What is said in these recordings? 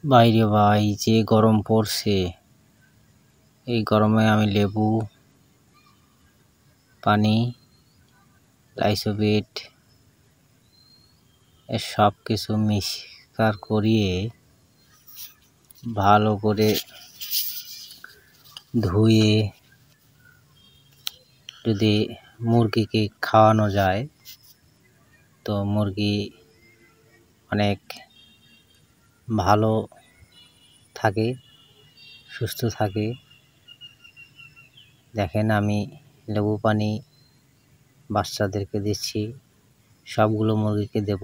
বাইরে ভাই যে গরম পড়ছে, এই গরমে আমি লেবু পানি লাইসোবিট সব কিছু মিক্সার করিয়ে ভালো করে ধুয়ে যদি মুরগিকে খাওয়ানো যায় তো মুরগি অনেক ভালো থাকে, সুস্থ থাকে। দেখেন আমি লেবু পানি বাচ্চাদেরকে দিচ্ছি, সবগুলো মুরগিকে দেব,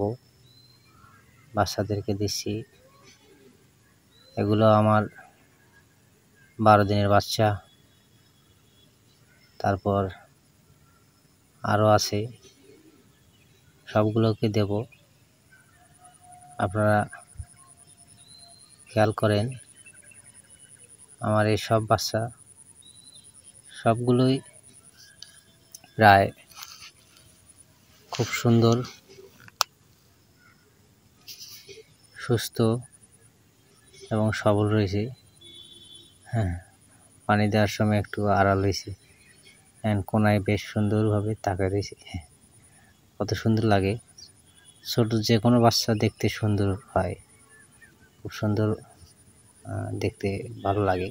বাচ্চাদেরকে দিচ্ছি। এগুলো আমার 12 দিনের বাচ্চা, তারপর আরও আছে, সবগুলোকে দেব। আপনারা খেয়াল করেন, আমার এই সব বাচ্চা সবগুলোই প্রায় খুব সুন্দর, সুস্থ এবং সবল রয়েছে। হ্যাঁ, পানি দেওয়ার সময় একটু আড়াল হয়েছে, কোনায় বেশ সুন্দরভাবে তাকায় রয়েছে। কত সুন্দর লাগে। ছোট যে কোনো বাচ্চা দেখতে সুন্দর হয়, খুব সুন্দর দেখতে ভালো লাগে।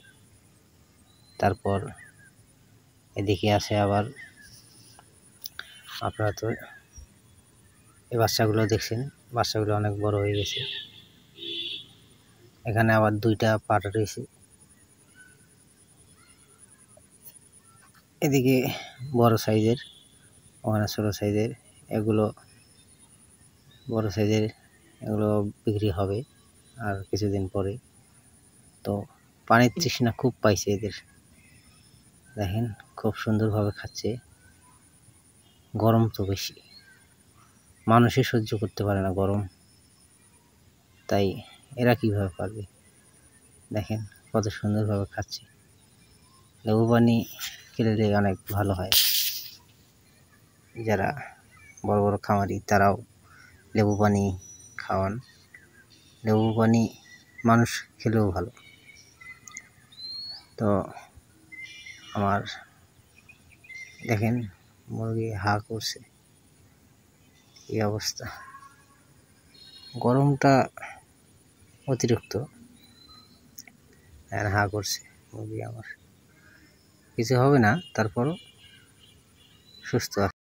তারপর এদিকে আসে আবার, আপনারা তো এই বাচ্চাগুলো দেখছেন, বাচ্চাগুলো অনেক বড় হয়ে গেছে। এখানে আবার 2টা পাঠা রয়েছে। এদিকে বড় সাইজের, ওখানে ছোট সাইজের। এগুলো বড় সাইজের, এগুলো বিক্রি হবে আর কিছুদিন পরে। তো পানির তৃষ্ণা খুব পাইছে এদের, দেখেন খুব সুন্দরভাবে খাচ্ছে। গরম তো বেশি, মানুষই সহ্য করতে পারে না গরম, তাই এরা কিভাবে পারবে? দেখেন কত সুন্দরভাবে খাচ্ছে। লেবু পানি খেলে অনেক ভালো হয়। যারা বড় বড় খামারি তারাও লেবু পানি খাওয়ান। লেবু পানি মানুষ খেলেও ভালো। তো আমার দেখেন মুরগি হা করছে, এই অবস্থা। গরমটা অতিরিক্ত, হা করছে মুরগি আমার। কিছু হবে না, তারপরও সুস্থ আছে।